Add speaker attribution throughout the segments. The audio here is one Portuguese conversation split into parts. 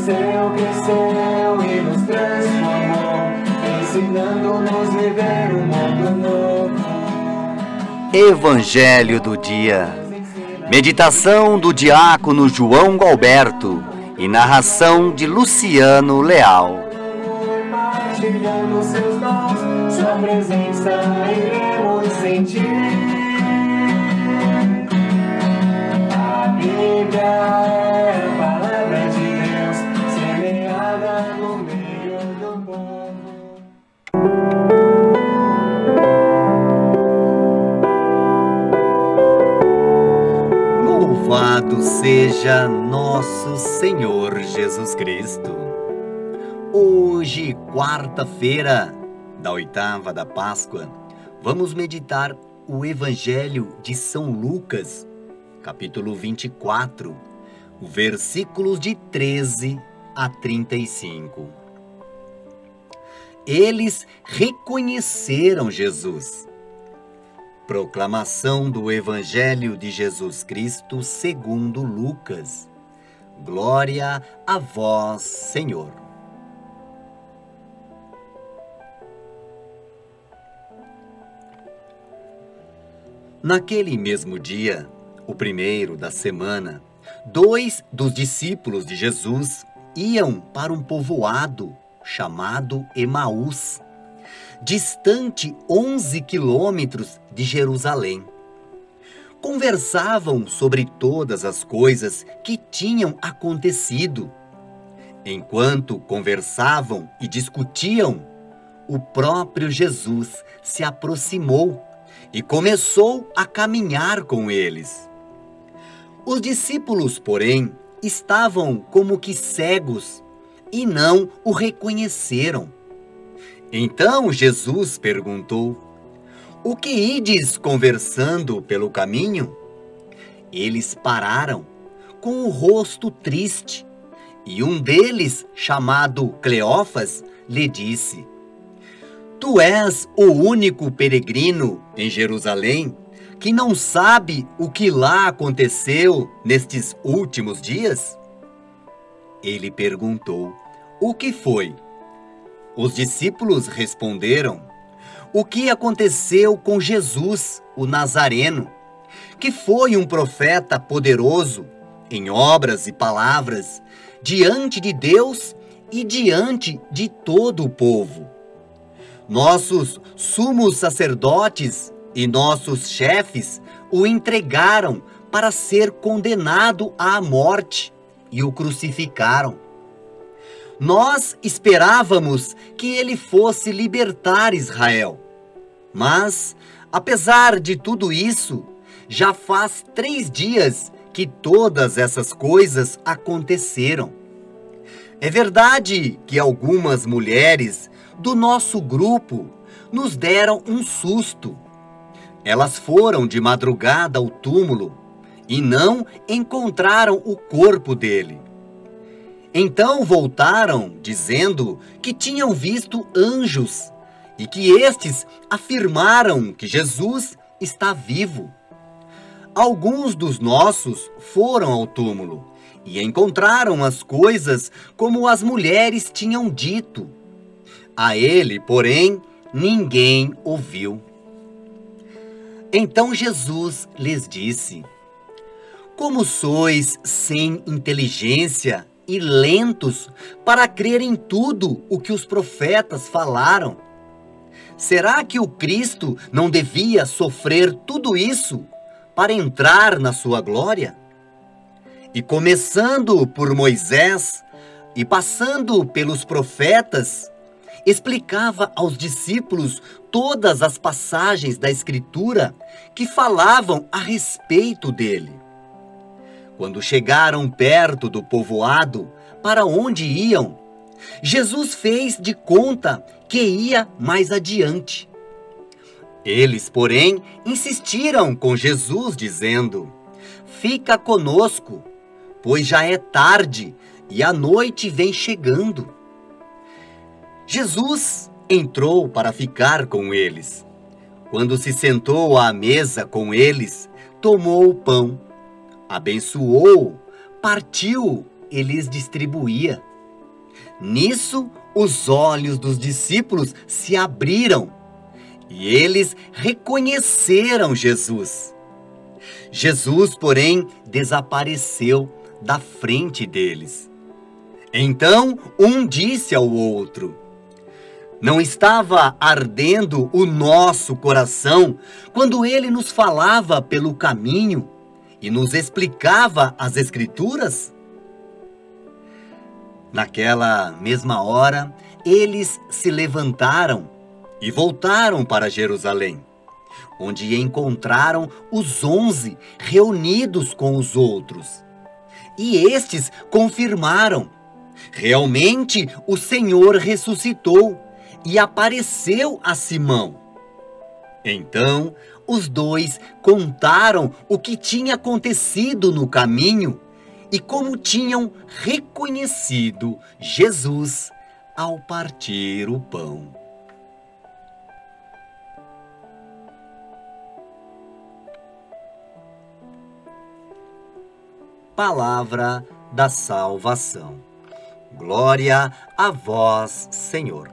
Speaker 1: cresceu e nos transformou, ensinando-nos a viver um mundo novo.
Speaker 2: Evangelho do dia. Meditação do diácono João Galberto e narração de Luciano Leal.
Speaker 1: Partilhando seus dons, sua presença iremos sentir. A Bíblia é a palavra de Deus, semeada no meio do povo.
Speaker 2: Louvado seja nosso Senhor Jesus Cristo. Hoje, quarta-feira da oitava da Páscoa, vamos meditar o Evangelho de São Lucas, capítulo 24, versículos de 13 a 35. Eles reconheceram Jesus. Proclamação do Evangelho de Jesus Cristo segundo Lucas. Glória a vós, Senhor. Naquele mesmo dia, o primeiro da semana, 2 dos discípulos de Jesus iam para um povoado chamado Emaús, distante 11 quilômetros de Jerusalém. Conversavam sobre todas as coisas que tinham acontecido. Enquanto conversavam e discutiam, o próprio Jesus se aproximou e começou a caminhar com eles. Os discípulos, porém, estavam como que cegos e não o reconheceram. Então Jesus perguntou: "O que ides conversando pelo caminho?" Eles pararam, com o rosto triste, e um deles, chamado Cleófas, lhe disse: "Tu és o único peregrino em Jerusalém que não sabe o que lá aconteceu nestes últimos dias?" Ele perguntou: "O que foi?" Os discípulos responderam: "O que aconteceu com Jesus, o Nazareno, que foi um profeta poderoso em obras e palavras, diante de Deus e diante de todo o povo. Nossos sumos sacerdotes e nossos chefes o entregaram para ser condenado à morte e o crucificaram. Nós esperávamos que ele fosse libertar Israel. Mas, apesar de tudo isso, já faz 3 dias que todas essas coisas aconteceram. É verdade que algumas mulheres do nosso grupo nos deram um susto. Elas foram de madrugada ao túmulo e não encontraram o corpo dele. Então voltaram dizendo que tinham visto anjos e que estes afirmaram que Jesus está vivo. Alguns dos nossos foram ao túmulo e encontraram as coisas como as mulheres tinham dito. A ele, porém, ninguém ouviu." Então Jesus lhes disse: "Como sois sem inteligência e lentos para crer em tudo o que os profetas falaram? Será que o Cristo não devia sofrer tudo isso para entrar na sua glória? E começando por Moisés e passando pelos profetas, explicava aos discípulos todas as passagens da Escritura que falavam a respeito dele. Quando chegaram perto do povoado para onde iam, Jesus fez de conta que ia mais adiante. Eles, porém, insistiram com Jesus, dizendo: "Fica conosco, pois já é tarde e a noite vem chegando." Jesus entrou para ficar com eles. Quando se sentou à mesa com eles, tomou o pão, abençoou, partiu e lhes distribuía. Nisso, os olhos dos discípulos se abriram e eles reconheceram Jesus. Jesus, porém, desapareceu da frente deles. Então, um disse ao outro: não estava ardendo o nosso coração quando ele nos falava pelo caminho e nos explicava as Escrituras? Naquela mesma hora, eles se levantaram e voltaram para Jerusalém, onde encontraram os 11 reunidos com os outros. E estes confirmaram: realmente o Senhor ressuscitou e apareceu a Simão. Então, os dois contaram o que tinha acontecido no caminho e como tinham reconhecido Jesus ao partir o pão. Palavra da salvação. Glória a vós, Senhor.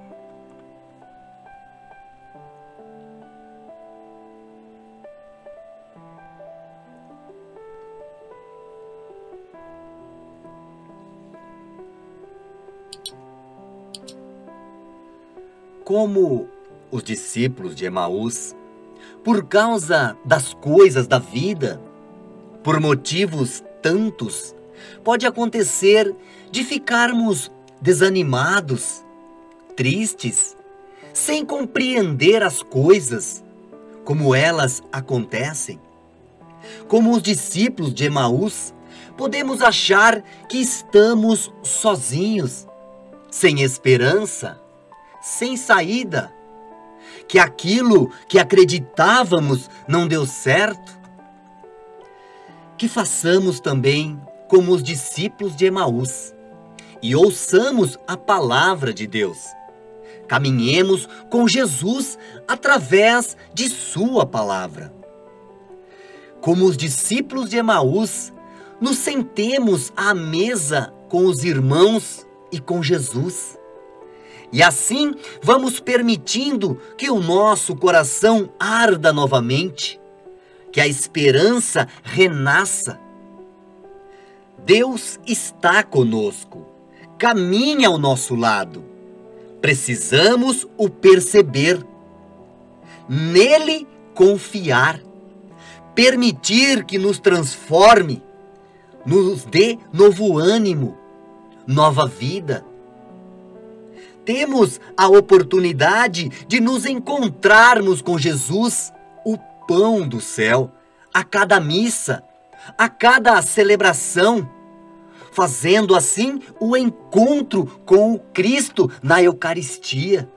Speaker 2: Como os discípulos de Emaús, por causa das coisas da vida, por motivos tantos, pode acontecer de ficarmos desanimados, tristes, sem compreender as coisas como elas acontecem. Como os discípulos de Emaús, podemos achar que estamos sozinhos, sem esperança, sem saída, que aquilo que acreditávamos não deu certo. Que façamos também como os discípulos de Emaús e ouçamos a palavra de Deus. Caminhemos com Jesus através de sua palavra. Como os discípulos de Emaús, nos sentemos à mesa com os irmãos e com Jesus. E assim vamos permitindo que o nosso coração arda novamente, que a esperança renasça. Deus está conosco, caminha ao nosso lado. Precisamos o perceber, nele confiar, permitir que nos transforme, nos dê novo ânimo, nova vida. Temos a oportunidade de nos encontrarmos com Jesus, o pão do céu, a cada missa, a cada celebração, fazendo assim o encontro com o Cristo na Eucaristia.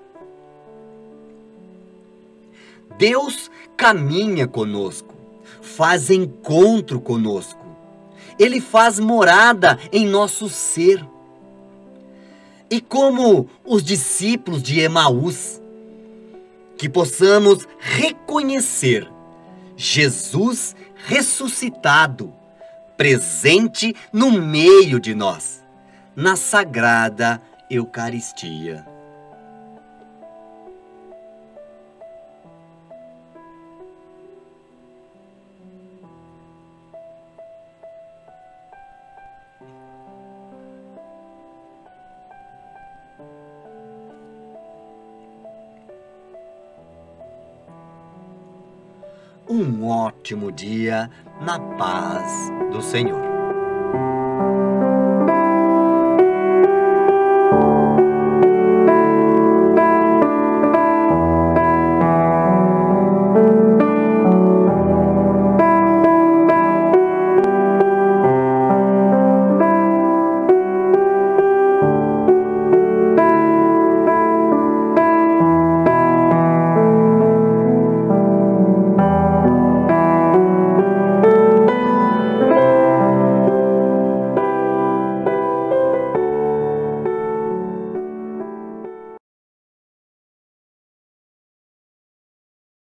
Speaker 2: Deus caminha conosco, faz encontro conosco. Ele faz morada em nosso ser. E como os discípulos de Emaús, que possamos reconhecer Jesus ressuscitado, presente no meio de nós, na Sagrada Eucaristia. Um ótimo dia na paz do Senhor.